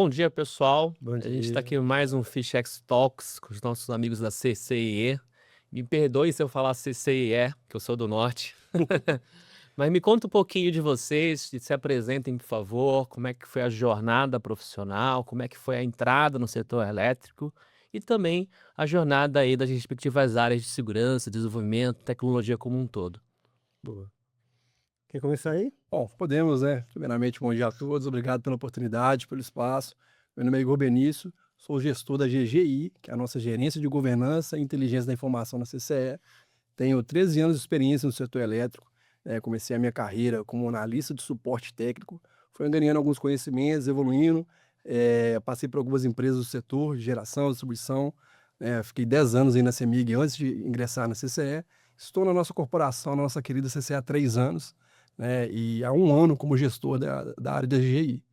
Bom dia, pessoal. Bom A gente está dia. aqui em mais um FishX Talks com os nossos amigos da CCIE. Me perdoe se eu falar CCIE, que eu sou do norte. Mas me conta um pouquinho de vocês, se apresentem, por favor, como é que foi a jornada profissional, como é que foi a entrada no setor elétrico e também a jornada aí das respectivas áreas de segurança, desenvolvimento, tecnologia como um todo. Boa. Quer começar aí? Bom, podemos, né? Primeiramente, bom dia a todos, obrigado pela oportunidade, pelo espaço. Meu nome é Igor Benício, sou gestor da GGI, que é a nossa Gerência de Governança e Inteligência da Informação na CCE. Tenho 13 anos de experiência no setor elétrico, comecei a minha carreira como analista de suporte técnico, fui ganhando alguns conhecimentos, evoluindo, passei por algumas empresas do setor, geração, distribuição, fiquei 10 anos aí na CEMIG antes de ingressar na CCE. Estou na nossa corporação, na nossa querida CCE há 3 anos, né, e há 1 ano como gestor da área da GI.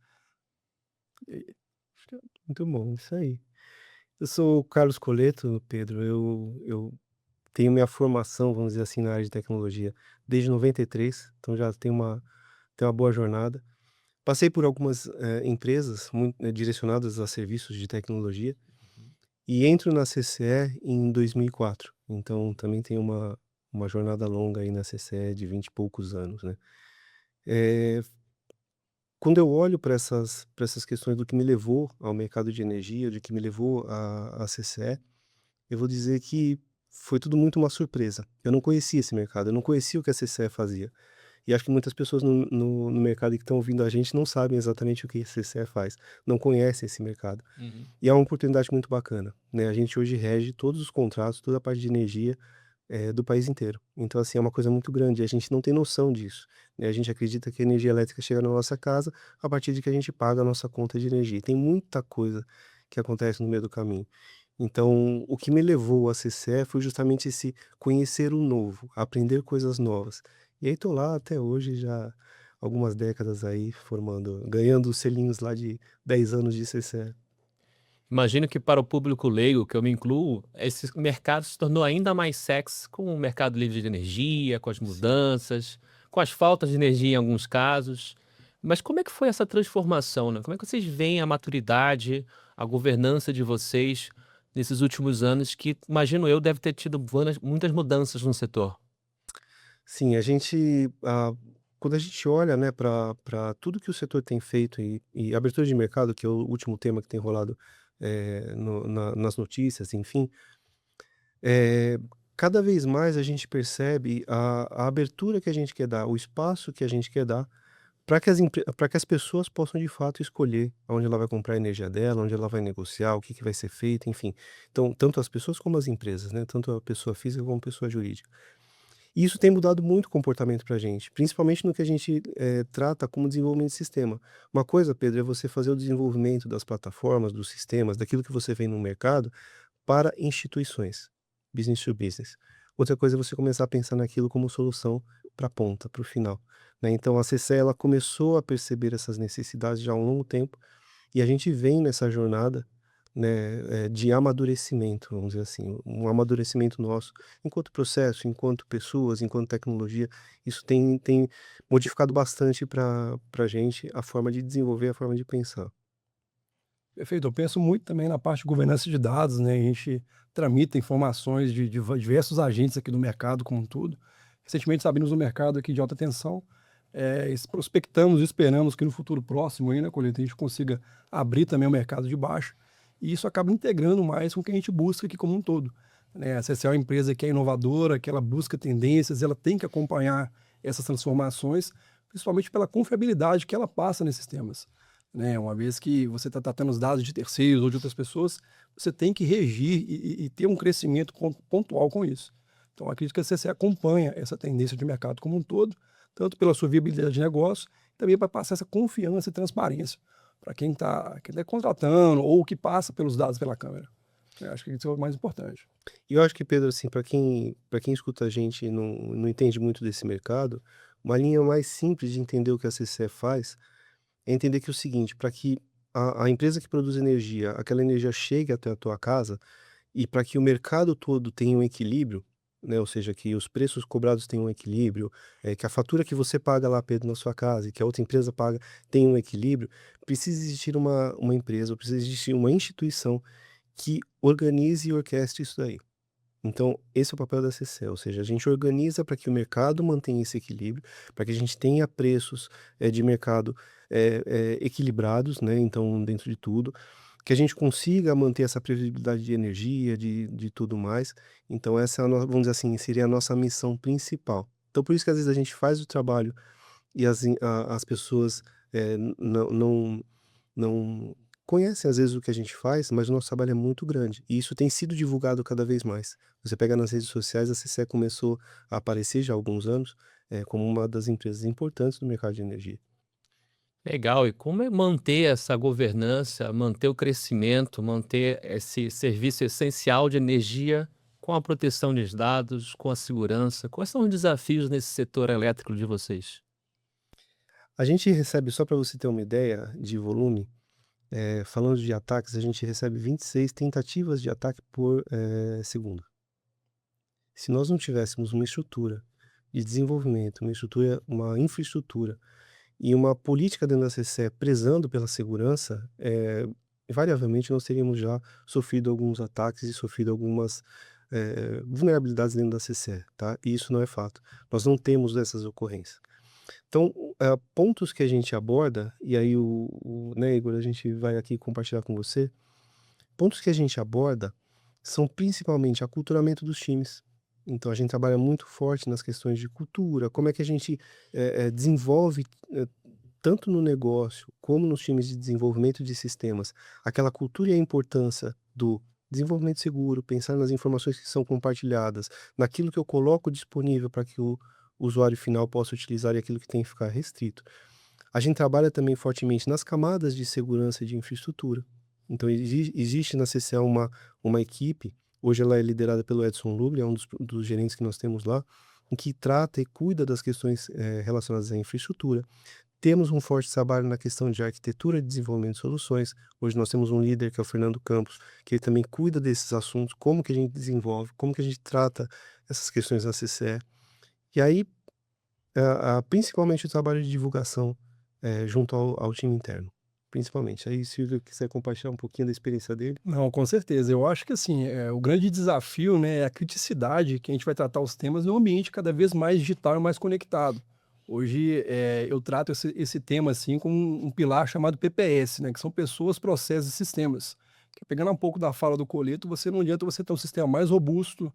E Acho que muito bom, isso aí. Eu sou o Carlos Coleto, Pedro. Eu tenho minha formação, vamos dizer assim, na área de tecnologia desde 93, então já tenho uma boa jornada. Passei por algumas, empresas direcionadas a serviços de tecnologia e entro na CCE em 2004, então também tenho uma jornada longa aí na CCE de 20 e poucos anos, né. Eh Quando eu olho para essas questões do que me levou ao mercado de energia, de que me levou à CCE, eu vou dizer que foi tudo muito uma surpresa. Eu não conhecia esse mercado, eu não conhecia o que a CCE fazia. E acho que muitas pessoas no mercado que estão ouvindo a gente não sabem exatamente o que a CCE faz, não conhecem esse mercado. Uhum. E é uma oportunidade muito bacana, né, a gente hoje rege todos os contratos, toda a parte de energia do país inteiro. Então, assim, é uma coisa muito grande, a gente não tem noção disso, né, a gente acredita que a energia elétrica chega na nossa casa a partir de que a gente paga a nossa conta de energia, e tem muita coisa que acontece no meio do caminho. Então, o que me levou a CCE foi justamente esse conhecer o novo, aprender coisas novas. E aí tô lá até hoje já algumas décadas aí formando ganhando os selinhos lá de 10 anos de CCE. Imagino que para o público leigo, que eu me incluo, esse mercado se tornou ainda mais sexy com o mercado livre de energia, com as Sim. mudanças, com as faltas de energia em alguns casos. Mas como é que foi essa transformação, né? Como é que vocês veem a maturidade, a governança de vocês nesses últimos anos que, imagino eu, deve ter tido muitas mudanças no setor? Sim, quando a gente olha, né, para tudo que o setor tem feito e abertura de mercado, que é o último tema que tem rolado, nas notícias, enfim, eh, cada vez mais a gente percebe a abertura que a gente quer dar, o espaço que a gente quer dar para que as pessoas possam de fato escolher aonde ela vai comprar a energia dela, onde ela vai negociar, o que que vai ser feito, enfim. Então, tanto as pessoas como as empresas, né, tanto a pessoa física como a pessoa jurídica. E isso tem mudado muito o comportamento para a gente, principalmente no que a gente, trata como desenvolvimento de sistema. Uma coisa, Pedro, é você fazer o desenvolvimento das plataformas, dos sistemas, daquilo que você vê no mercado para instituições, business to business. Outra coisa é você começar a pensar naquilo como solução para a ponta, para o final, né. Então a CCE ela começou a perceber essas necessidades já há um longo tempo, e a gente vem nessa jornada, né, de amadurecimento, vamos dizer assim, um amadurecimento nosso, enquanto processo, enquanto pessoas, enquanto tecnologia, isso tem modificado bastante para a gente a forma de desenvolver, a forma de pensar. Perfeito, eu penso muito também na parte de governança de dados, né, a gente tramita informações de diversos agentes aqui do mercado como um todo. Recentemente abrimos um mercado aqui de alta tensão, prospectamos e esperamos que no futuro próximo aí, né, Colheita, a gente consiga abrir também o mercado de baixo, e isso acaba integrando mais com o que a gente busca aqui como um todo, né. A CCL é uma empresa que é inovadora, que ela busca tendências, ela tem que acompanhar essas transformações, principalmente pela confiabilidade que ela passa nesses temas, né, uma vez que você está tratando os dados de terceiros ou de outras pessoas, você tem que regir e ter um crescimento pontual com isso. Então acredito que a CCE acompanha essa tendência de mercado como um todo, tanto pela sua viabilidade de negócio, também para passar essa confiança e transparência para quem tá contratando ou que passa pelos dados pela câmera. Eu acho que isso é o mais importante. E eu acho que, Pedro, assim, para quem escuta a gente e não entende muito desse mercado, uma linha mais simples de entender o que a CCE faz, é entender que é o seguinte, para que a empresa que produz energia, aquela energia chegue até a tua casa, e para que o mercado todo tenha um equilíbrio, né, ou seja, que os preços cobrados tenham um equilíbrio, que a fatura que você paga lá, Pedro, na sua casa e que a outra empresa paga tenha um equilíbrio, precisa existir uma empresa, ou precisa existir uma instituição que organize e orquestre isso daí. Então, esse é o papel da CCE, ou seja, a gente organiza para que o mercado mantenha esse equilíbrio, para que a gente tenha preços de mercado equilibrados, né? Então, dentro de tudo, que a gente consiga manter essa previsibilidade de energia, de tudo mais. Então, essa é vamos dizer assim, seria a nossa missão principal. Então, por isso que às vezes a gente faz o trabalho e as pessoas não conhecem às vezes o que a gente faz, mas o nosso trabalho é muito grande, e isso tem sido divulgado cada vez mais. Você pega nas redes sociais, a CCE começou a aparecer já há alguns anos, como uma das empresas importantes do mercado de energia. Legal. E como é manter essa governança, manter o crescimento, manter esse serviço essencial de energia com a proteção dos dados, com a segurança? Quais são os desafios nesse setor elétrico de vocês? A gente recebe, só para você ter uma ideia de volume, falando de ataques, a gente recebe 26 tentativas de ataque por segundo. Se nós não tivéssemos uma estrutura de desenvolvimento, uma infraestrutura e uma política dentro da CCE prezando pela segurança, invariavelmente nós teríamos já sofrido alguns ataques e sofrido algumas vulnerabilidades dentro da CCE, tá? E isso não é fato. Nós não temos essas ocorrências. Então, pontos que a gente aborda, e aí né, Igor, a gente vai aqui compartilhar com você, pontos que a gente aborda são principalmente aculturamento dos times. Então a gente trabalha muito forte nas questões de cultura, como é que a gente desenvolve, tanto no negócio como nos times de desenvolvimento de sistemas, aquela cultura e a importância do desenvolvimento seguro, pensar nas informações que são compartilhadas, naquilo que eu coloco disponível para que o usuário final possa utilizar e aquilo que tem que ficar restrito. A gente trabalha também fortemente nas camadas de segurança e de infraestrutura. Então existe na CCE uma equipe, hoje ela é liderada pelo Edson Lubre, é um dos gerentes que nós temos lá, em que trata e cuida das questões relacionadas à infraestrutura. Temos um forte trabalho na questão de arquitetura e desenvolvimento de soluções. Hoje nós temos um líder que é o Fernando Campos, que ele também cuida desses assuntos, como que a gente desenvolve, como que a gente trata essas questões na CCE. E aí, principalmente o trabalho de divulgação junto ao time interno, principalmente. Aí, se o quiser compartilhar um pouquinho da experiência dele. Não, com certeza. Eu acho que assim, o grande desafio, né, é a criticidade que a gente vai tratar os temas num ambiente cada vez mais digital e mais conectado. Hoje, eu trato esse tema assim como um pilar chamado PPS, né, que são pessoas, processos e sistemas. Que pegando um pouco da fala do Coleto, não adianta você ter um sistema mais robusto,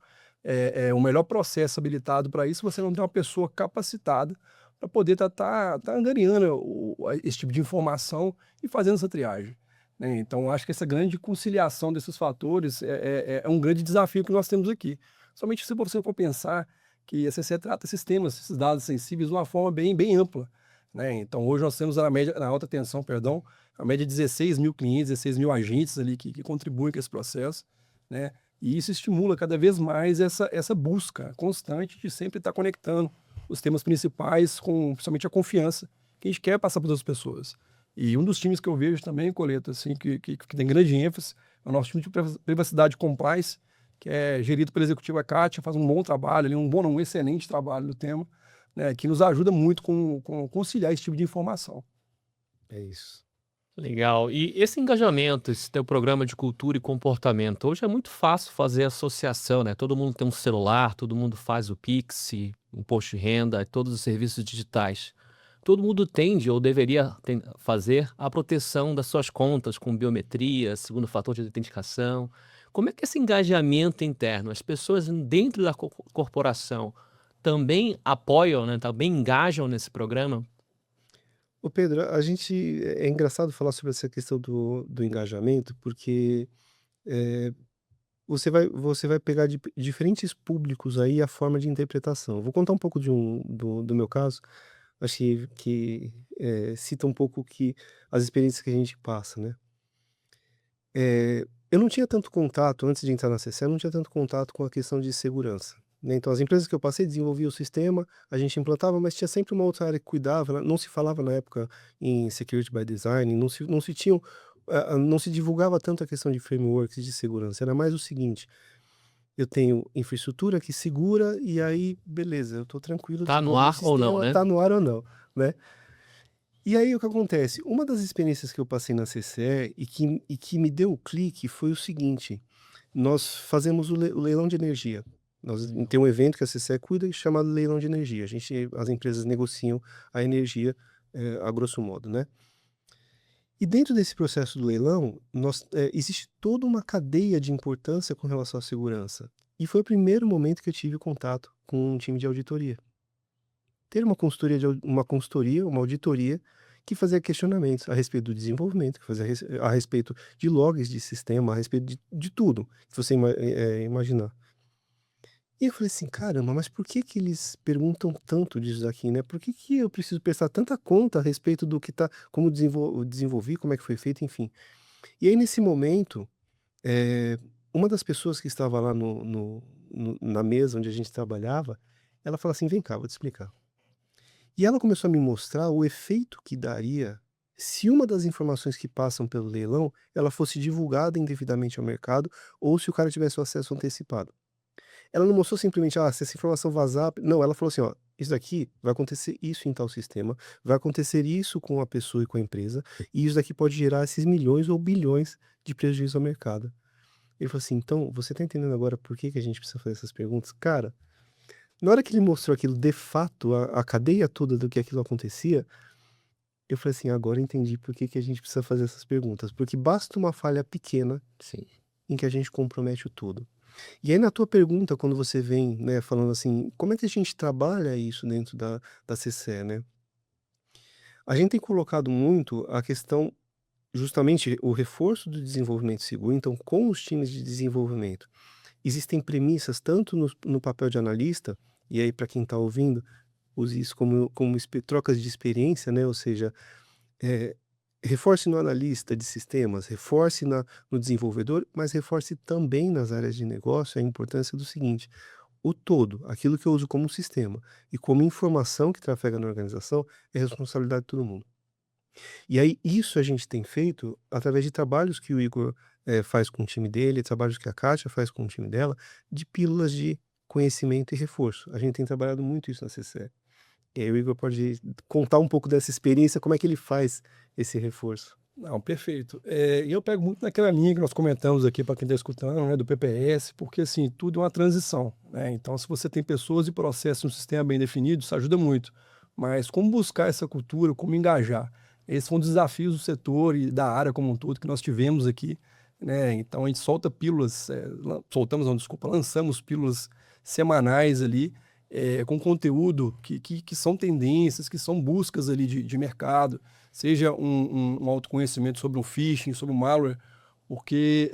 um melhor processo habilitado para isso, você não tem uma pessoa capacitada para poder estar angariando esse tipo de informação e fazendo essa triagem, né? Então, acho que essa grande conciliação desses fatores é um grande desafio que nós temos aqui. Somente se você for pensar que a CCE trata esses temas, esses dados sensíveis de uma forma bem ampla, né? Então, hoje nós temos na alta tensão, perdão, a média de 16 mil clientes, 16 mil agentes ali que contribuem com esse processo, né? E isso estimula cada vez mais essa busca constante de sempre estar conectando os temas principais com principalmente a confiança que a gente quer passar para outras pessoas. E um dos times que eu vejo também, Coleta, assim, que tem grande ênfase, é o nosso time de privacidade compliance, que é gerido pela executiva Kátia, faz um bom trabalho, um excelente trabalho no tema, né, que nos ajuda muito com conciliar esse tipo de informação. É isso. Legal. E esse engajamento, esse teu programa de cultura e comportamento, hoje é muito fácil fazer associação, né? Todo mundo tem um celular, todo mundo faz o Pix, um imposto de renda, todos os serviços digitais. Todo mundo tende ou deveria fazer a proteção das suas contas com biometria, segundo fator de autenticação. Como é que esse engajamento interno, as pessoas dentro da corporação também apoiam, né? Também engajam nesse programa? Ô Pedro, é engraçado falar sobre essa questão do engajamento, porque você vai pegar de diferentes públicos aí a forma de interpretação. Vou contar um pouco do meu caso, acho que cita um pouco as experiências que a gente passa, né? Eu não tinha tanto contato, antes de entrar na CCE, eu não tinha tanto contato com a questão de segurança, né? Então as empresas que eu passei desenvolviam o sistema, a gente implantava, mas tinha sempre uma outra área que cuidava, né? Não se falava na época em security by design, não se divulgava tanto a questão de frameworks de segurança, era mais o seguinte: eu tenho infraestrutura que segura, e aí beleza, eu estou tranquilo, Tá no desenvolvi o ar ou não, sistema, né? está no ar ou não, né. E aí o que acontece, uma das experiências que eu passei na CCE e que me deu o clique foi o seguinte: nós fazemos o leilão de energia. Nós tem um evento que a CCE cuida chamado leilão de energia. As empresas negociam a energia, a grosso modo, né. E dentro desse processo do leilão, existe toda uma cadeia de importância com relação à segurança. E foi o primeiro momento que eu tive contato com um time de auditoria. Ter uma auditoria que fazia questionamentos a respeito do desenvolvimento, que fazia a respeito de logs de sistema, a respeito de tudo que você imaginar. E eu falei assim: "Caramba, mas por que que eles perguntam tanto disso daqui, né? Por que que eu preciso prestar tanta conta a respeito do que tá como desenvolvi, como é que foi feito, enfim". E aí nesse momento, eh, uma das pessoas que estava lá na mesa onde a gente trabalhava, ela falou assim: "Vem cá, vou te explicar". E ela começou a me mostrar o efeito que daria se uma das informações que passam pelo leilão, ela fosse divulgada indevidamente ao mercado, ou se o cara tivesse o acesso antecipado. Ela não mostrou simplesmente: "Ah, se essa informação vazar", não, ela falou assim: "Ó, isso daqui vai acontecer isso em tal sistema, vai acontecer isso com a pessoa e com a empresa, e isso daqui pode gerar esses milhões ou bilhões de prejuízo ao mercado". Ele falou assim: "Então, você tá entendendo agora por que que a gente precisa fazer essas perguntas?". Cara, na hora que ele mostrou aquilo de fato, a cadeia toda do que aquilo acontecia, eu falei assim: "Agora eu entendi por que que a gente precisa fazer essas perguntas", porque basta uma falha pequena Sim. em que a gente compromete o todo. E aí na tua pergunta, quando você vem, né, falando assim, como é que a gente trabalha isso dentro da CCE, né? A gente tem colocado muito a questão, justamente o reforço do desenvolvimento seguro, então com os times de desenvolvimento. Existem premissas tanto no papel de analista, e aí para quem está ouvindo, use isso como trocas de experiência, né, ou seja, eh, reforce no analista de sistemas, reforce no desenvolvedor, mas reforce também nas áreas de negócio a importância do seguinte: o todo, aquilo que eu uso como um sistema e como informação que trafega na organização, é responsabilidade de todo mundo. E aí isso a gente tem feito através de trabalhos que o Igor, faz com o time dele, trabalhos que a Kátia faz com o time dela, de pílulas de conhecimento e reforço. A gente tem trabalhado muito isso na CCE. E aí o Igor pode contar um pouco dessa experiência, como é que ele faz esse reforço. Não, perfeito. E eu pego muito naquela linha que nós comentamos aqui para quem está escutando, né, do PPS, porque assim, tudo é uma transição, né? Então, se você tem pessoas e processos no sistema bem definido, isso ajuda muito. Mas como buscar essa cultura, como engajar? Esses são desafios do setor e da área como um todo que nós tivemos aqui, né? Então, a gente solta pílulas, soltamos, não, desculpa, lançamos pílulas semanais ali, com conteúdo que são tendências, que são buscas ali de mercado, seja um autoconhecimento sobre um phishing, sobre um malware, porque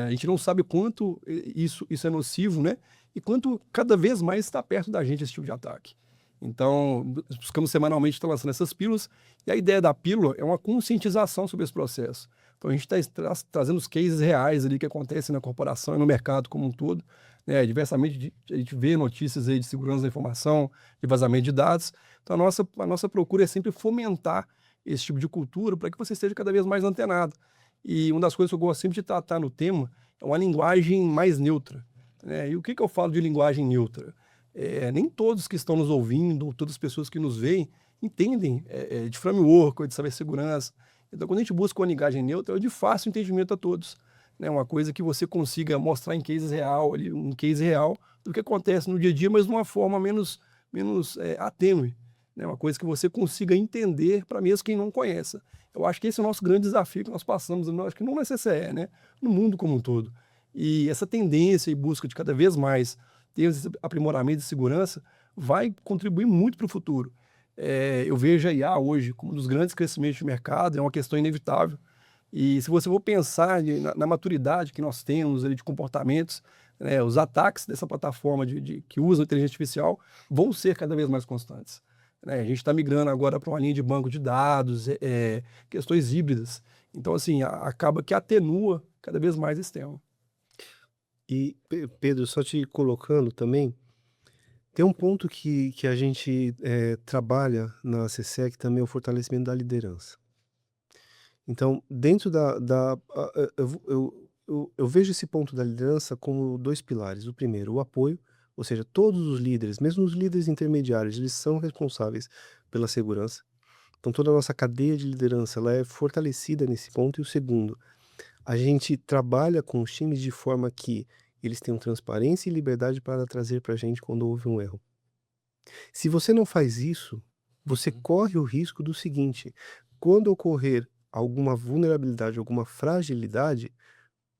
a gente não sabe quanto isso é nocivo, né? E quanto cada vez mais está perto da gente esse tipo de ataque. Então, buscamos semanalmente estar lançando essas pílulas, e a ideia da pílula é uma conscientização sobre esse processo. Então, a gente está trazendo os cases reais ali que acontecem na corporação e no mercado como um todo, né? Diversamente, a gente vê notícias aí de segurança da informação, de vazamento de dados. Então, a nossa procura é sempre fomentar esse tipo de cultura para que você esteja cada vez mais antenado. E uma das coisas que eu gosto sempre de tratar no tema é uma linguagem mais neutra, né? E o que eu falo de linguagem neutra? Nem todos que estão nos ouvindo, todas as pessoas que nos veem, entendem de framework ou de cibersegurança. Então, quando a gente busca uma linguagem neutra, é de fácil entendimento a todos, né? Uma coisa que você consiga mostrar em case real, ali, um case real do que acontece no dia a dia, mas de uma forma menos atênue, né? Uma coisa que você consiga entender para mesmo quem não conheça. Eu acho que esse é o nosso grande desafio que nós passamos, acho que não na CCE, né? No mundo como um todo. E essa tendência e busca de cada vez mais ter esse aprimoramento de segurança vai contribuir muito para o futuro. Eu vejo a IA hoje como um dos grandes crescimentos de mercado, é uma questão inevitável. E se você for pensar na maturidade que nós temos ali de comportamentos, né, os ataques dessa plataforma que usam inteligência artificial vão ser cada vez mais constantes, né? A gente está migrando agora para uma linha de banco de dados, questões híbridas. Então, assim, acaba que atenua cada vez mais esse tema. E Pedro, só te colocando também, tem um ponto que a gente, trabalha na CCE, que também é o fortalecimento da liderança. Então, dentro eu vejo esse ponto da liderança como 2 pilares. O primeiro, o apoio, ou seja, todos os líderes, mesmo os líderes intermediários, eles são responsáveis pela segurança. Então toda a nossa cadeia de liderança, ela é fortalecida nesse ponto. E o segundo, a gente trabalha com os times de forma que eles tenham transparência e liberdade para trazer para a gente quando houve um erro. Se você não faz isso, você Uhum. corre o risco do seguinte: quando ocorrer alguma vulnerabilidade, alguma fragilidade,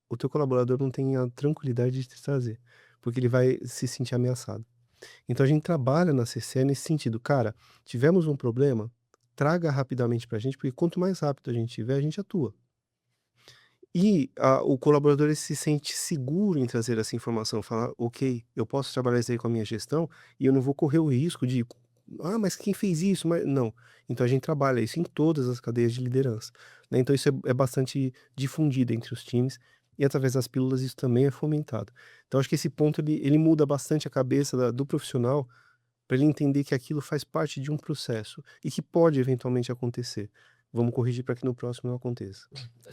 o teu colaborador não tem a tranquilidade de te trazer, porque ele vai se sentir ameaçado. Então a gente trabalha na CCE nesse sentido: "Cara, tivemos um problema, traga rapidamente para a gente, porque quanto mais rápido a gente tiver, a gente atua". E o colaborador ele se sente seguro em trazer essa informação, falar: "Ok, eu posso trabalhar isso aí com a minha gestão e eu não vou correr o risco de, ah, mas quem fez isso? Mas não". Então a gente trabalha isso em todas as cadeias de liderança, né, então isso é bastante difundido entre os times e através das pílulas isso também é fomentado. Então acho que esse ponto ele muda bastante a cabeça do profissional, para ele entender que aquilo faz parte de um processo e que pode eventualmente acontecer. Vamos corrigir para que no próximo não aconteça.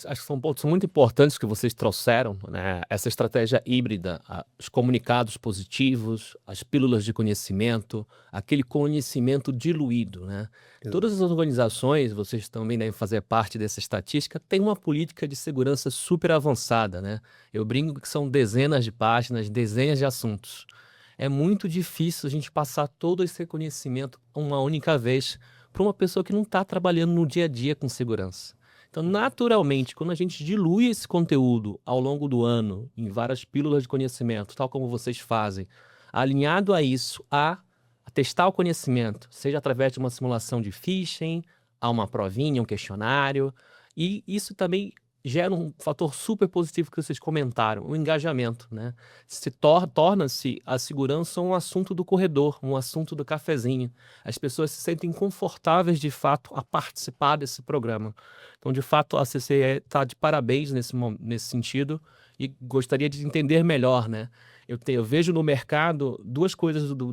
Acho que são pontos muito importantes que vocês trouxeram, né? Essa estratégia híbrida, os comunicados positivos, as pílulas de conhecimento, aquele conhecimento diluído, né? Todas as organizações, vocês também devem fazer parte dessa estatística, têm uma política de segurança super avançada, né? Eu brinco que são dezenas de páginas, dezenas de assuntos. É muito difícil a gente passar todo esse conhecimento uma única vez para uma pessoa que não está trabalhando no dia a dia com segurança. Então, naturalmente, quando a gente dilui esse conteúdo ao longo do ano em várias pílulas de conhecimento, tal como vocês fazem, alinhado a isso, a testar o conhecimento, seja através de uma simulação de phishing, a uma provinha, um questionário, e isso também gera um fator super positivo que vocês comentaram, o engajamento, né? Torna-se a segurança um assunto do corredor, um assunto do cafezinho. As pessoas se sentem confortáveis, de fato, a participar desse programa. Então, de fato, a CCE está de parabéns nesse sentido e gostaria de entender melhor, né? Eu vejo no mercado duas coisas do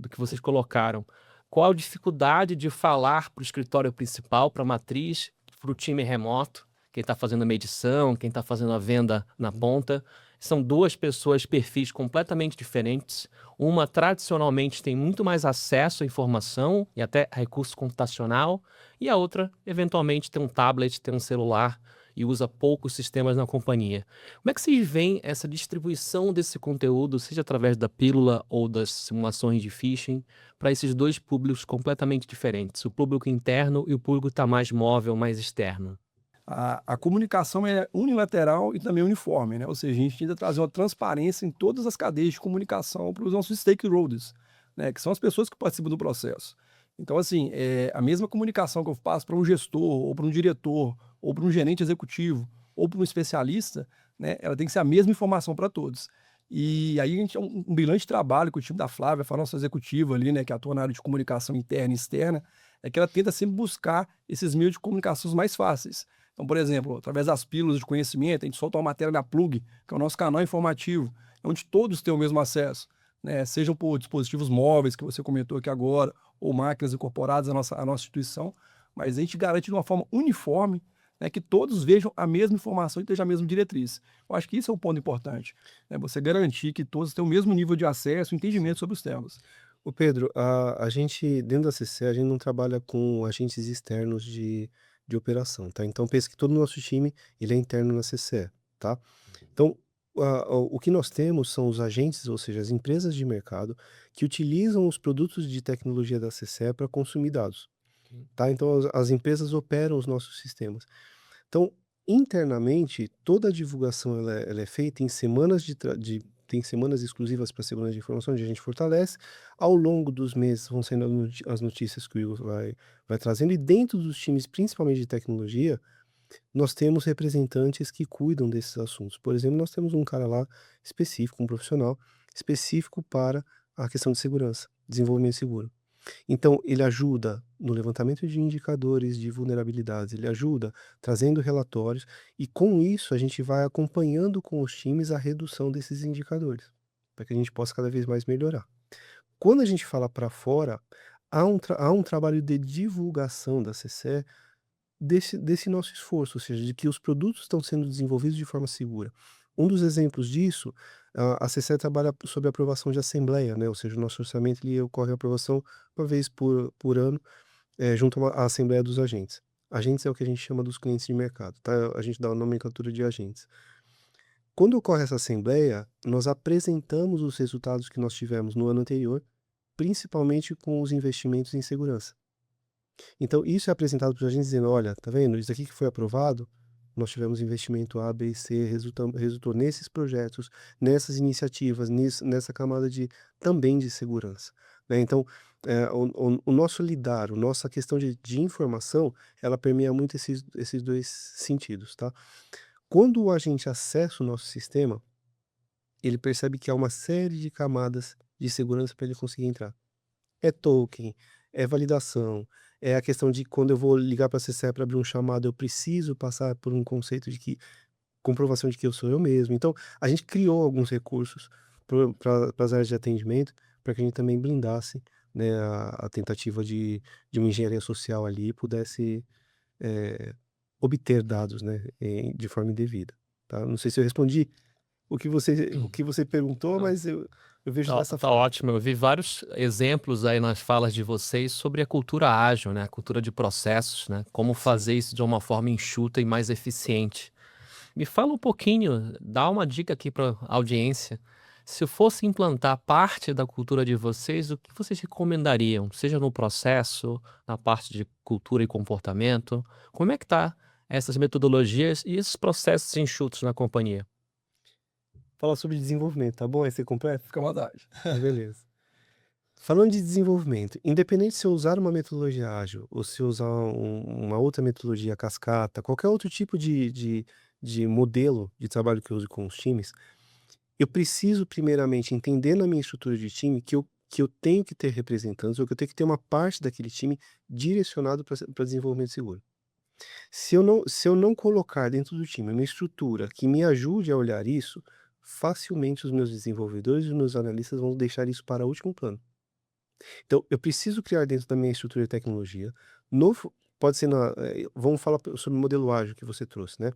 que vocês colocaram. Qual a dificuldade de falar para o escritório principal, para a matriz, para o time remoto, quem está fazendo a medição, quem está fazendo a venda na ponta. São duas pessoas, perfis completamente diferentes. Uma, tradicionalmente, tem muito mais acesso à informação e até recurso computacional, e a outra, eventualmente, tem um tablet, tem um celular e usa poucos sistemas na companhia. Como é que vocês veem essa distribuição desse conteúdo, seja através da pílula ou das simulações de phishing, para esses dois públicos completamente diferentes, o público interno e o público que está mais móvel, mais externo? A comunicação é unilateral e também uniforme, né? Ou seja, a gente tenta trazer uma transparência em todas as cadeias de comunicação para os nossos stakeholders, né? Que são as pessoas que participam do processo. Então, assim, a mesma comunicação que eu faço para um gestor, ou para um diretor, ou para um gerente executivo, ou para um especialista, né? Ela tem que ser a mesma informação para todos. E aí a gente é um brilhante trabalho com o time da Flávia, a nossa executiva ali, né? Que atua na área de comunicação interna e externa, é que ela tenta sempre buscar esses meios de comunicações mais fáceis. Então, por exemplo, através das pílulas de conhecimento, a gente solta uma matéria na Plug, que é o nosso canal informativo, onde todos têm o mesmo acesso, né? Sejam por dispositivos móveis, que você comentou aqui agora, ou máquinas incorporadas à nossa instituição, mas a gente garante de uma forma uniforme, né, que todos vejam a mesma informação e estejam a mesma diretriz. Eu acho que isso é um ponto importante, né? Você garantir que todos têm o mesmo nível de acesso e entendimento sobre os temas. Ô Pedro, a gente dentro da CC, a gente não trabalha com agentes externos de operação, tá. Então pense que todo o nosso time, ele é interno na CCE, tá. Então, o que nós temos são os agentes, ou seja, as empresas de mercado, que utilizam os produtos de tecnologia da CCE para consumir dados, tá. Então as empresas operam os nossos sistemas. Então, internamente, toda a divulgação ela é feita em semanas tem semanas exclusivas para segurança de informação, onde a gente fortalece. Ao longo dos meses vão saindo as notícias que o Igor vai trazendo, e dentro dos times, principalmente de tecnologia, nós temos representantes que cuidam desses assuntos. Por exemplo, nós temos um cara lá específico, um profissional específico para a questão de segurança, desenvolvimento seguro. Então, ele ajuda no levantamento de indicadores de vulnerabilidades, ele ajuda trazendo relatórios, e com isso a gente vai acompanhando com os times a redução desses indicadores, para que a gente possa cada vez mais melhorar. Quando a gente fala para fora, há um trabalho de divulgação da CCE desse nosso esforço, ou seja, de que os produtos estão sendo desenvolvidos de forma segura. Um dos exemplos disso, a CCE trabalha sob aprovação de assembleia, né, ou seja, o nosso orçamento ele ocorre a aprovação uma vez por ano, junto à assembleia dos agentes. Agentes é o que a gente chama dos clientes de mercado, tá? A gente dá a nomenclatura de agentes. Quando ocorre essa assembleia, nós apresentamos os resultados que nós tivemos no ano anterior, principalmente com os investimentos em segurança. Então, isso é apresentado para os agentes dizendo: olha, tá vendo? Isso aqui que foi aprovado, nós tivemos investimento A, B e C, resultou nesses projetos, nessas iniciativas, nessa camada também de segurança. Né? Então, o nosso lidar, a nossa questão de informação, ela permeia muito esses dois sentidos, tá? Quando o agente acessa o nosso sistema, ele percebe que há uma série de camadas de segurança para ele conseguir entrar. É token, é validação, é a questão de quando eu vou ligar para a CCE para abrir um chamado, eu preciso passar por um conceito de comprovação de que eu sou eu mesmo. Então, a gente criou alguns recursos para as áreas de atendimento, para que a gente também blindasse, né, a tentativa de uma engenharia social ali e pudesse obter dados, né, de forma indevida. Tá? Não sei se eu respondi o que você perguntou, Não. mas eu vejo Tá, dessa tá forma. ótimo. Eu vi vários exemplos aí nas falas de vocês sobre a cultura ágil, né? A cultura de processos, né? Como Sim. fazer isso de uma forma enxuta e mais eficiente. Me fala um pouquinho, dá uma dica aqui para a audiência. Se eu fosse implantar parte da cultura de vocês, o que vocês recomendariam? Seja no processo, na parte de cultura e comportamento. Como é que tá essas metodologias e esses processos enxutos na companhia? Falar sobre desenvolvimento, tá bom? Aí você completa? Fica à vontade. Beleza. Falando de desenvolvimento, independente se eu usar uma metodologia ágil ou se eu usar uma outra metodologia cascata, qualquer outro tipo de modelo de trabalho que eu use com os times, eu preciso primeiramente entender na minha estrutura de time que eu tenho que ter representantes ou que eu tenho que ter uma parte daquele time direcionado para desenvolvimento seguro. Se eu não colocar dentro do time uma estrutura que me ajude a olhar isso, facilmente os meus desenvolvedores e os meus analistas vão deixar isso para último plano. Então, eu preciso criar dentro da minha estrutura de tecnologia, pode ser vamos falar sobre o modelo ágil que você trouxe, né?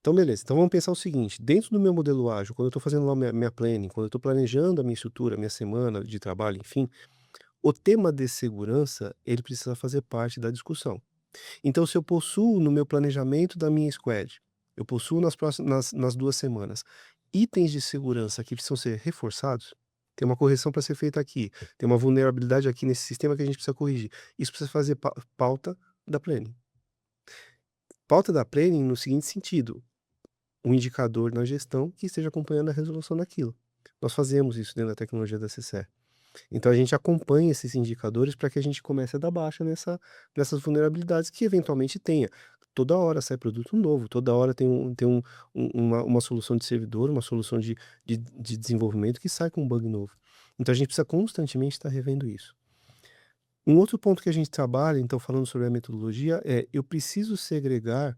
Então, beleza. Então, vamos pensar o seguinte: dentro do meu modelo ágil, quando eu estou fazendo lá minha planning, quando eu estou planejando a minha estrutura, minha semana de trabalho, enfim, o tema de segurança, ele precisa fazer parte da discussão. Então, se eu possuo no meu planejamento da minha squad, eu possuo nas 2 semanas, itens de segurança que precisam ser reforçados, tem uma correção para ser feita aqui, tem uma vulnerabilidade aqui nesse sistema que a gente precisa corrigir. Isso precisa fazer pauta da planning. Pauta da planning no seguinte sentido: um indicador na gestão que esteja acompanhando a resolução daquilo. Nós fazemos isso dentro da tecnologia da CCE. Então a gente acompanha esses indicadores para que a gente comece a dar baixa nessas vulnerabilidades que eventualmente tenha. Toda hora sai produto novo, toda hora uma solução de servidor, uma solução de desenvolvimento que sai com um bug novo. Então a gente precisa constantemente estar revendo isso. Um outro ponto que a gente trabalha, então, falando sobre a metodologia, eu preciso segregar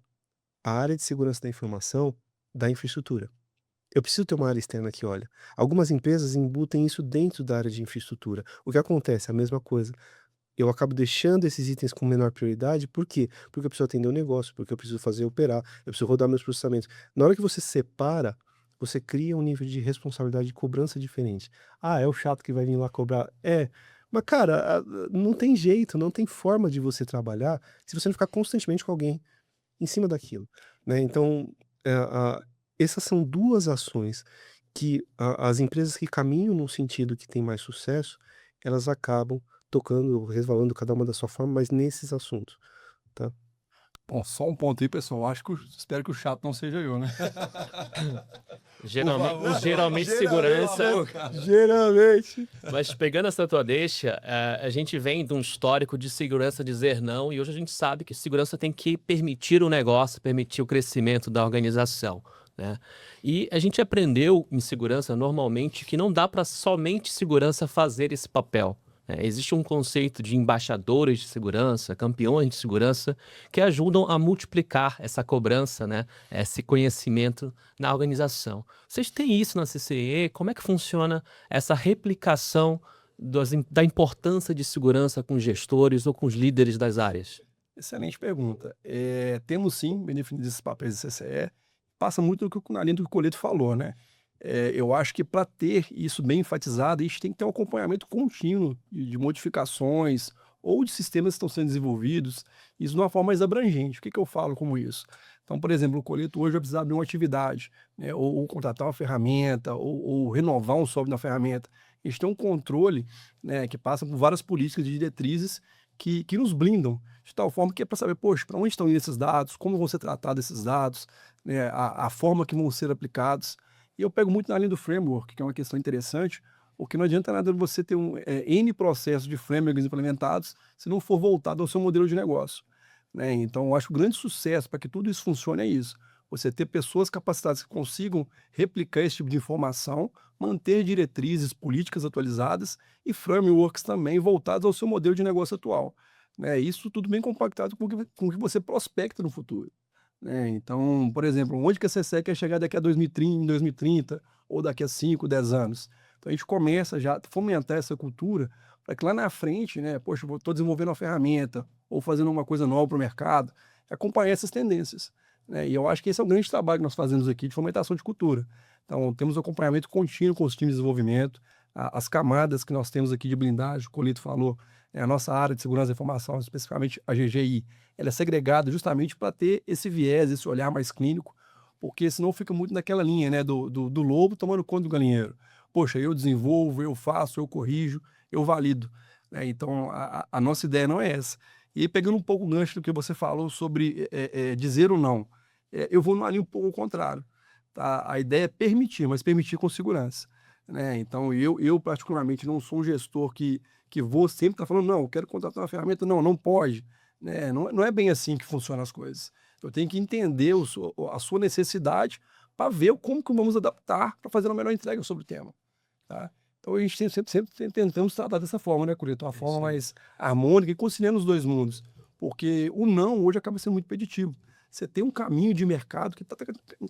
a área de segurança da informação da infraestrutura. Eu preciso ter uma área externa que olha. Algumas empresas embutem isso dentro da área de infraestrutura. O que acontece? A mesma coisa. Eu acabo deixando esses itens com menor prioridade, por quê? Porque eu preciso atender o negócio, porque eu preciso fazer operar, eu preciso rodar meus processamentos. Na hora que você separa, você cria um nível de responsabilidade e cobrança diferente. Ah, é o chato que vai vir lá cobrar. Mas cara, não tem jeito, não tem forma de você trabalhar se você não ficar constantemente com alguém em cima daquilo, né? Então, essas são duas ações que as empresas que caminham num sentido que tem mais sucesso, elas acabam tocando, resvalando cada uma da sua forma, mas nesses assuntos, tá? Bom, só um ponto aí, pessoal. Espero que o chato não seja eu, né? Geralmente segurança. Geralmente. Mas pegando essa tua deixa, a gente vem de um histórico de segurança dizer não, e hoje a gente sabe que segurança tem que permitir o negócio, permitir o crescimento da organização, né? E a gente aprendeu em segurança normalmente que não dá para somente segurança fazer esse papel. Existe um conceito de embaixadores de segurança, campeões de segurança, que ajudam a multiplicar essa cobrança, né? Esse conhecimento na organização. Vocês têm isso na CCE? Como é que funciona essa replicação da importância de segurança com os gestores ou com os líderes das áreas? Excelente pergunta. Temos sim bem definidos esses papéis de CCE, passa muito na linha do que o Coleto falou, né? Eu acho que para ter isso bem enfatizado, a gente tem que ter um acompanhamento contínuo de modificações ou de sistemas que estão sendo desenvolvidos, isso de uma forma mais abrangente. O que eu falo como isso? Então, por exemplo, o Coleto hoje vai precisar abrir uma atividade, né, ou contratar uma ferramenta, ou renovar um software na ferramenta. A gente tem um controle, né, que passa por várias políticas e diretrizes que nos blindam, de tal forma que é para saber, poxa, para onde estão indo esses dados, como vão ser tratados esses dados, né, a forma que vão ser aplicados. E eu pego muito na linha do framework, que é uma questão interessante, porque não adianta nada você ter N processos de frameworks implementados se não for voltado ao seu modelo de negócio, né? Então, eu acho que o grande sucesso para que tudo isso funcione é isso. Você ter pessoas capacitadas que consigam replicar esse tipo de informação, manter diretrizes, políticas atualizadas e frameworks também voltados ao seu modelo de negócio atual, né? Isso tudo bem compactado com o que você prospecta no futuro, né? Então, por exemplo, onde que a CSE quer chegar daqui a 2030 ou daqui a 5, 10 anos? Então, a gente começa já a fomentar essa cultura para que lá na frente, né, poxa, estou desenvolvendo uma ferramenta ou fazendo uma coisa nova para o mercado, acompanhar essas tendências, né? E eu acho que esse é o grande trabalho que nós fazemos aqui de fomentação de cultura. Então, temos acompanhamento contínuo com os times de desenvolvimento, as camadas que nós temos aqui de blindagem, o Colito falou, a nossa área de segurança da informação, especificamente a GGI, ela é segregada justamente para ter esse viés, esse olhar mais clínico, porque senão fica muito naquela linha, né, do lobo tomando conta do galinheiro. Poxa, eu desenvolvo, eu faço, eu corrijo, eu valido, né? Então, a nossa ideia não é essa. E aí, pegando um pouco o gancho do que você falou sobre dizer ou não, eu vou numa linha um pouco contrário, tá? A ideia é permitir, mas permitir com segurança, né? Então, eu particularmente não sou um gestor que vou sempre estar falando, não, eu quero contratar uma ferramenta, não, não pode, né? Não é bem assim que funcionam as coisas. Eu tenho que entender a sua necessidade para ver como que vamos adaptar para fazer uma melhor entrega sobre o tema, tá? Então a gente sempre tentamos tratar dessa forma, né, Curito? Uma É forma isso aí. mais harmônica e conciliando os dois mundos. Porque o não hoje acaba sendo muito impeditivo. Você tem um caminho de mercado que está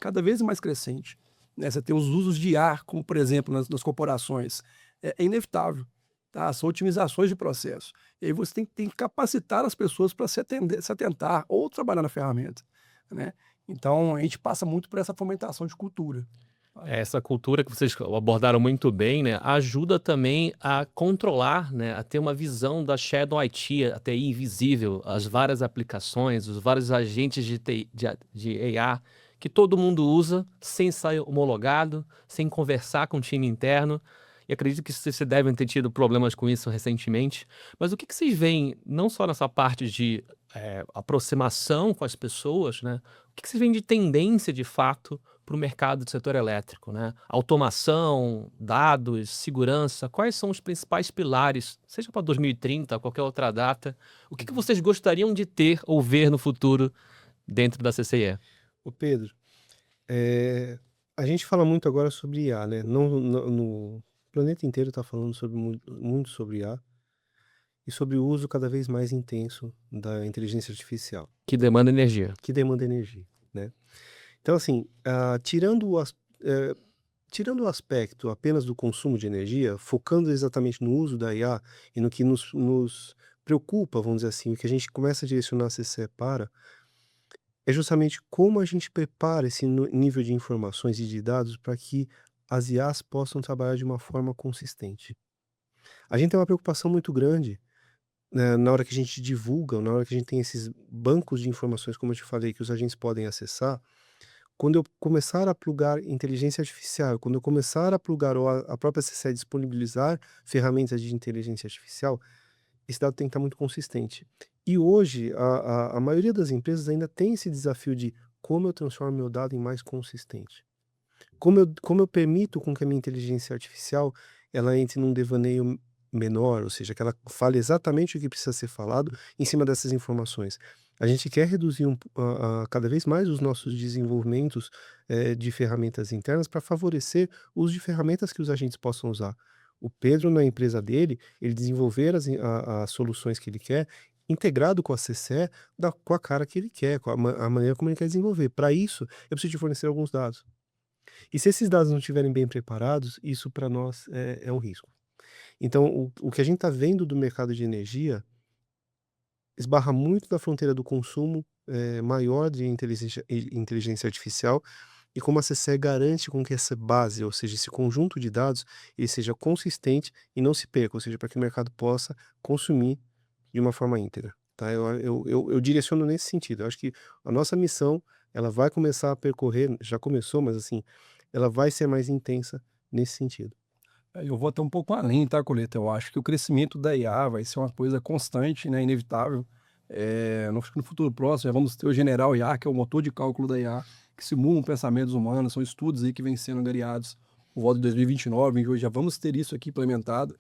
cada vez mais crescente, né? Você tem os usos de IA, como por exemplo nas corporações. É inevitável, tá? São otimizações de processo. E aí você tem que capacitar as pessoas para se atentar ou trabalhar na ferramenta, né? Então a gente passa muito por essa fomentação de cultura. Essa cultura que vocês abordaram muito bem, né, ajuda também a controlar, né, a ter uma visão da Shadow IT, a TI invisível, as várias aplicações, os vários agentes de TI, de IA que todo mundo usa sem ser homologado, sem conversar com o time interno. E acredito que vocês devem ter tido problemas com isso recentemente. Mas o que vocês veem, não só nessa parte de aproximação com as pessoas, né? O que vocês veem de tendência, de fato, para o mercado do setor elétrico, né? Automação, dados, segurança, quais são os principais pilares, seja para 2030, qualquer outra data, o que vocês gostariam de ter ou ver no futuro dentro da CCE? Ô Pedro, eh, a gente fala muito agora sobre IA, né? No planeta inteiro está falando sobre muito sobre IA e sobre o uso cada vez mais intenso da inteligência artificial, Que demanda energia. que demanda energia, né? Então, assim, eh, tirando o aspecto apenas do consumo de energia, focando exatamente no uso da IA e no que nos preocupa, vamos dizer assim, o que a gente começa a direcionar a CCE para, é justamente como a gente prepara esse nível de informações e de dados para que as IAs possam trabalhar de uma forma consistente. A gente tem uma preocupação muito grande, né, na hora que a gente divulga, na hora que a gente tem esses bancos de informações, como eu te falei, que os agentes podem acessar. Quando eu começar a plugar inteligência artificial, quando eu começar a plugar ou a própria CCE disponibilizar ferramentas de inteligência artificial, esse dado tem que estar muito consistente. E hoje, a maioria das empresas ainda tem esse desafio de como eu transformo meu dado em mais consistente. Como eu permito com que a minha inteligência artificial ela entre num devaneio menor, ou seja, que ela fale exatamente o que precisa ser falado em cima dessas informações. A gente quer reduzir cada vez mais os nossos desenvolvimentos de ferramentas internas para favorecer o uso de ferramentas que os agentes possam usar. O Pedro, na empresa dele, ele desenvolver as soluções que ele quer, integrado com a CCE, com a cara que ele quer, com a maneira como ele quer desenvolver. Para isso, eu preciso te fornecer alguns dados. E se esses dados não estiverem bem preparados, isso para nós é um risco. Então, o que a gente está vendo do mercado de energia esbarra muito na fronteira do consumo maior de inteligência artificial e como a CCE garante com que essa base, ou seja, esse conjunto de dados, ele seja consistente e não se perca, ou seja, para que o mercado possa consumir de uma forma íntegra, tá? Eu direciono nesse sentido. Eu acho que a nossa missão, ela vai começar a percorrer, já começou, mas assim, ela vai ser mais intensa nesse sentido. Eu vou até um pouco além, tá, Coleta? Eu acho que o crescimento da IA vai ser uma coisa constante, né, inevitável. Acho que no futuro próximo já vamos ter o General IA, que é o motor de cálculo da IA, que simula pensamentos humanos, são estudos aí que vêm sendo angariados por volta de 2029, 2028, já vamos ter isso aqui implementado.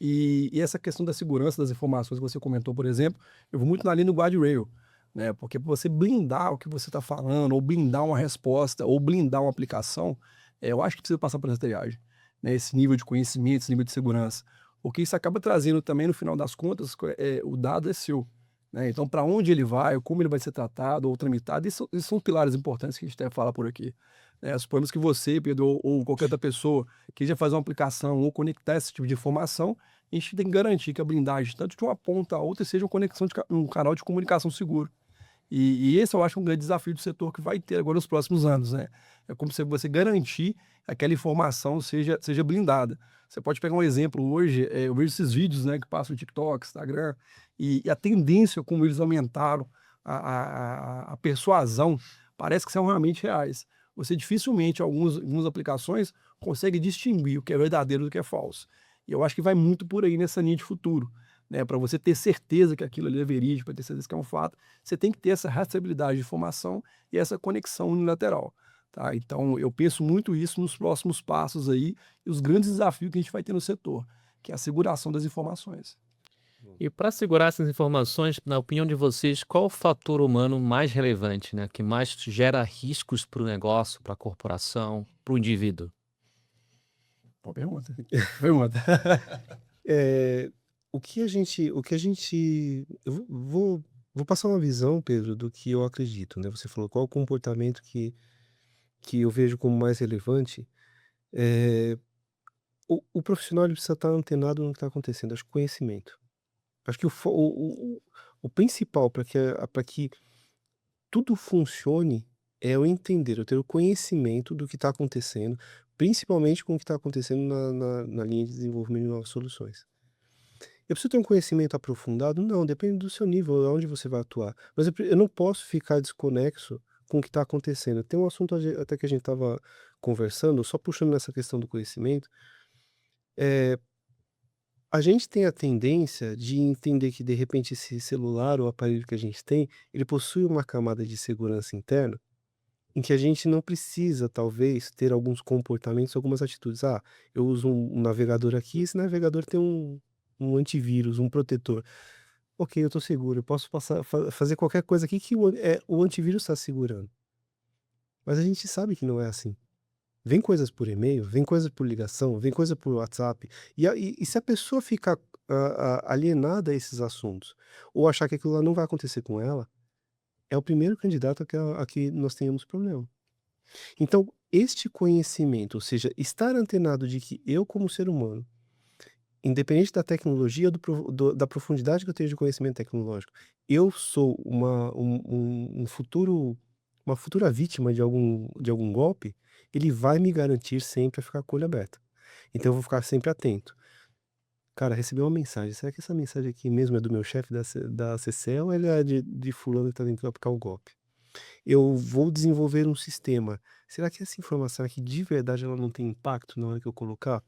E essa questão da segurança das informações que você comentou, por exemplo, eu vou muito na linha do guardrail, né? Porque para você blindar o que você está falando, ou blindar uma resposta, ou blindar uma aplicação, eu acho que precisa passar por essa triagem, né? Esse nível de conhecimento, esse nível de segurança. Porque isso acaba trazendo também, no final das contas, o dado é seu, né? Então, para onde ele vai, como ele vai ser tratado ou tramitado, isso são pilares importantes que a gente deve falar por aqui, né? Suponhamos que você, Pedro, ou qualquer outra pessoa queira fazer uma aplicação ou conectar esse tipo de informação, a gente tem que garantir que a blindagem, tanto de uma ponta a outra, seja uma conexão de um canal de comunicação seguro. E esse eu acho um grande desafio do setor que vai ter agora nos próximos anos, né? É como se você garantir que aquela informação seja blindada. Você pode pegar um exemplo hoje, eu vejo esses vídeos, né, que passam no TikTok, Instagram, e a tendência como eles aumentaram a persuasão, parece que são realmente reais. Você dificilmente, algumas aplicações, consegue distinguir o que é verdadeiro do que é falso. E eu acho que vai muito por aí nessa linha de futuro, né? Para você ter certeza que aquilo ali é verídico, para ter certeza que é um fato, você tem que ter essa rastreabilidade de informação e essa conexão unilateral, tá? Então, eu penso muito isso nos próximos passos aí e os grandes desafios que a gente vai ter no setor, que é a seguração das informações. E para segurar essas informações, na opinião de vocês, qual o fator humano mais relevante, né, que mais gera riscos para o negócio, para a corporação, para o indivíduo? Boa pergunta. Pergunta. Eh, eu vou passar uma visão, Pedro, do que eu acredito, né? Você falou qual o comportamento que eu vejo como mais relevante. Eh, o profissional ele precisa estar antenado no que está acontecendo. Acho que conhecimento. Acho que o principal para que tudo funcione é eu entender, eu ter o conhecimento do que está acontecendo, principalmente com o que está acontecendo na linha de desenvolvimento de novas soluções. Eu preciso ter um conhecimento aprofundado? Não, depende do seu nível, aonde você vai atuar. Mas eu não posso ficar desconexo com o que está acontecendo. Tem um assunto até que a gente estava conversando, só puxando nessa questão do conhecimento. eh, a gente tem a tendência de entender que, de repente, esse celular ou aparelho que a gente tem, ele possui uma camada de segurança interna, em que a gente não precisa, talvez, ter alguns comportamentos, algumas atitudes. Ah, eu uso um navegador aqui, esse navegador tem um antivírus, um protetor. Ok, eu estou seguro, eu posso fazer qualquer coisa aqui que o antivírus está segurando. Mas a gente sabe que não é assim. Vem coisas por e-mail, vem coisa por ligação, vem coisa por WhatsApp. E se a pessoa ficar alienada a esses assuntos, ou achar que aquilo lá não vai acontecer com ela, é o primeiro candidato a que nós tenhamos problema. Então, este conhecimento, ou seja, estar antenado de que eu, como ser humano, independente da tecnologia, da profundidade que eu tenho de conhecimento tecnológico, eu sou uma futura vítima de algum golpe, ele vai me garantir sempre a ficar com o olho aberto. Então eu vou ficar sempre atento. Cara, recebi uma mensagem. Será que essa mensagem aqui mesmo é do meu chefe da CCE ou ele é de fulano que está tentando aplicar o golpe? Eu vou desenvolver um sistema. Será que essa informação aqui de verdade ela não tem impacto na hora que eu colocar?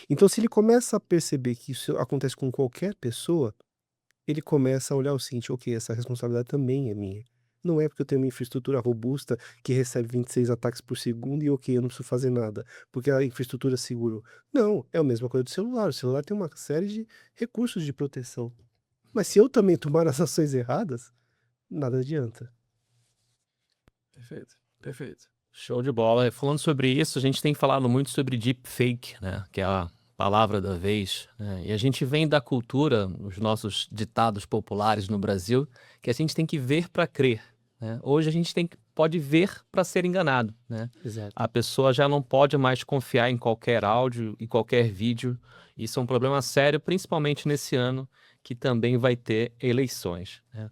Então, se ele começa a perceber que isso acontece com qualquer pessoa, ele começa a olhar o seguinte: ok, essa responsabilidade também é minha. Não é porque eu tenho uma infraestrutura robusta que recebe 26 ataques por segundo e ok, eu não preciso fazer nada, porque a infraestrutura segurou. Não, é a mesma coisa do celular. O celular tem uma série de recursos de proteção. Mas se eu também tomar as ações erradas, nada adianta. Perfeito, perfeito. Show de bola. Falando sobre isso, a gente tem falado muito sobre deepfake, né, que é a palavra da vez, né, e a gente vem da cultura, os nossos ditados populares no Brasil, que a gente tem que ver para crer, né? Hoje a gente pode ver para ser enganado, né? Exato. A pessoa já não pode mais confiar em qualquer áudio e qualquer vídeo. Isso é um problema sério, principalmente nesse ano, que também vai ter eleições, né?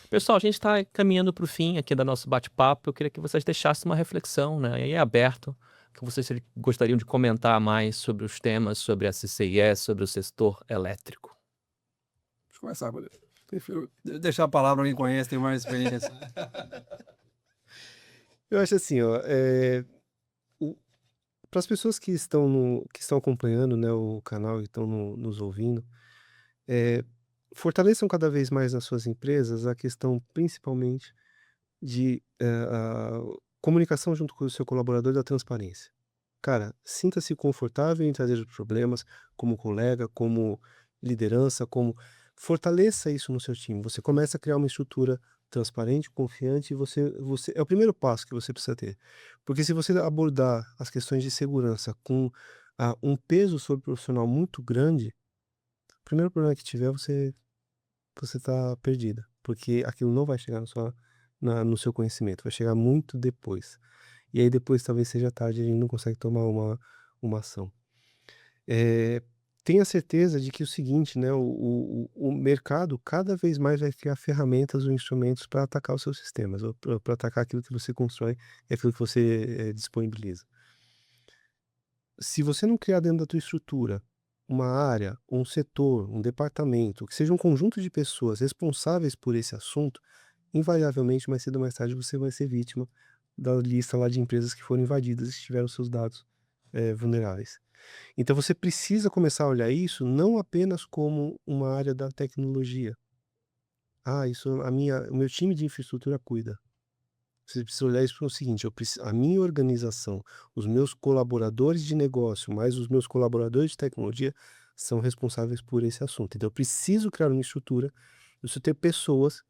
Pessoal, a gente está caminhando para o fim aqui do nosso bate-papo. Eu queria que vocês deixassem uma reflexão, né? E aí é aberto, que vocês gostariam de comentar mais sobre os temas, sobre a CCIE, sobre o setor elétrico. Deixa eu começar, Rodrigo. Prefiro deixar a palavra para quem conhece, tem mais experiência. Eu acho assim, ó, para as pessoas que estão acompanhando, né, o canal e estão nos ouvindo, fortaleçam cada vez mais nas suas empresas a questão principalmente de a comunicação junto com o seu colaborador e da transparência. Cara, sinta-se confortável em trazer os problemas como colega, como liderança, como fortaleça isso no seu time. Você começa a criar uma estrutura transparente, confiante, e você é o primeiro passo que você precisa ter. Porque se você abordar as questões de segurança com um peso sobre o profissional muito grande, o primeiro problema que tiver, você está perdida, porque aquilo não vai chegar no seu conhecimento, vai chegar muito depois. E aí depois talvez seja tarde e a gente não consegue tomar uma ação. Tenha certeza de que o seguinte, né, o mercado cada vez mais vai criar ferramentas ou instrumentos para atacar os seus sistemas, ou para atacar aquilo que você constrói e aquilo que você disponibiliza. Se você não criar dentro da tua estrutura uma área, um setor, um departamento, que seja um conjunto de pessoas responsáveis por esse assunto, invariavelmente, mais cedo ou mais tarde, você vai ser vítima da lista lá de empresas que foram invadidas e tiveram seus dados vulneráveis. Então você precisa começar a olhar isso não apenas como uma área da tecnologia. Isso o meu time de infraestrutura cuida. Você precisa olhar isso para o seguinte: a minha organização, os meus colaboradores de negócio, mais os meus colaboradores de tecnologia, são responsáveis por esse assunto. Então eu preciso criar uma estrutura, eu preciso ter pessoas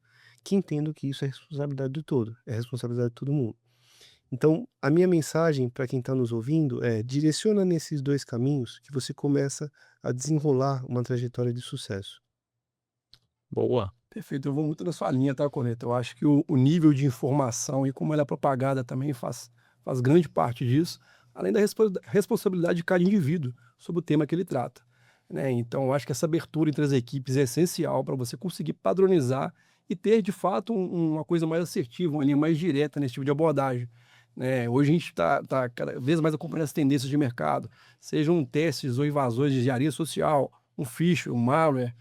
que entendam que isso é responsabilidade do todo, é responsabilidade de todo mundo. Então, a minha mensagem para quem está nos ouvindo é: direciona nesses dois caminhos que você começa a desenrolar uma trajetória de sucesso. Boa. Perfeito, eu vou muito na sua linha, tá, Corneto? Eu acho que o nível de informação e como ela é propagada também faz grande parte disso, além da responsabilidade de cada indivíduo sobre o tema que ele trata, né? Então, eu acho que essa abertura entre as equipes é essencial para você conseguir padronizar e ter, de fato, uma coisa mais assertiva, uma linha mais direta nesse tipo de abordagem, né? Hoje a gente está cada vez mais acompanhando as tendências de mercado, sejam testes ou invasões de engenharia social, um phishing, um malware,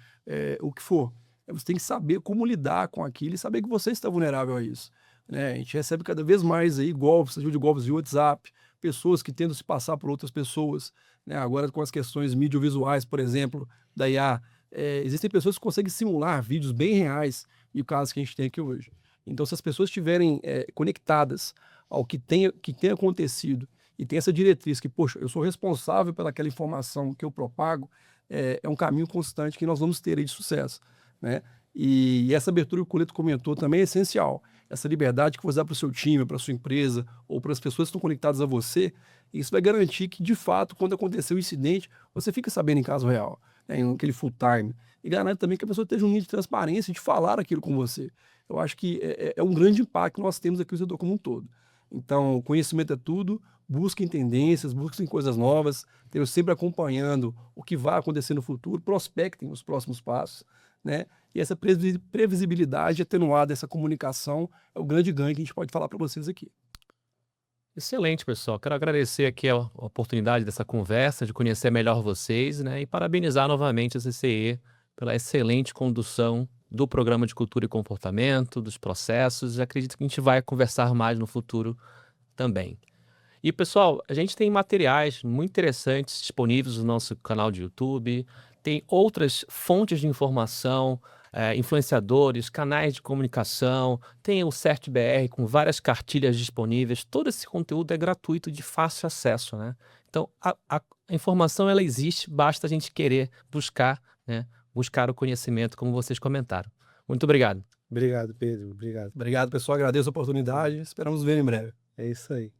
o que for. Você tem que saber como lidar com aquilo e saber que você está vulnerável a isso, né? A gente recebe cada vez mais aí golpes, de golpes de WhatsApp, pessoas que tentam se passar por outras pessoas, né? Agora com as questões mídio-visuais, por exemplo, da IA, existem pessoas que conseguem simular vídeos bem reais e o caso que a gente tem aqui hoje. Então, se as pessoas estiverem conectadas ao que tem acontecido e tem essa diretriz que, poxa, eu sou responsável pelaquela informação que eu propago, é um caminho constante que nós vamos ter aí de sucesso, né? E essa abertura que o Coleto comentou também é essencial. Essa liberdade que você dá para o seu time, para a sua empresa ou para as pessoas que estão conectadas a você, isso vai garantir que, de fato, quando acontecer o incidente, você fica sabendo em caso real, né, em aquele full time. E garante também que a pessoa esteja um nível de transparência de falar aquilo com você. Eu acho que é um grande impacto que nós temos aqui no setor como um todo. Então, conhecimento é tudo, busquem tendências, busquem coisas novas, estejam sempre acompanhando o que vai acontecer no futuro, prospectem os próximos passos, né? E essa previsibilidade atenuada, essa comunicação, é o grande ganho que a gente pode falar para vocês aqui. Excelente, pessoal. Quero agradecer aqui a oportunidade dessa conversa, de conhecer melhor vocês, né? E parabenizar novamente a CCIE pela excelente condução do Programa de Cultura e Comportamento, dos processos. E acredito que a gente vai conversar mais no futuro também. E, pessoal, a gente tem materiais muito interessantes disponíveis no nosso canal de YouTube, tem outras fontes de informação, influenciadores, canais de comunicação, tem o CertBR com várias cartilhas disponíveis. Todo esse conteúdo é gratuito, de fácil acesso, né? Então, a informação ela existe, basta a gente querer buscar, né? Buscar o conhecimento, como vocês comentaram. Muito obrigado. Obrigado, Pedro. Obrigado. Obrigado, pessoal. Agradeço a oportunidade. Esperamos ver em breve. É isso aí.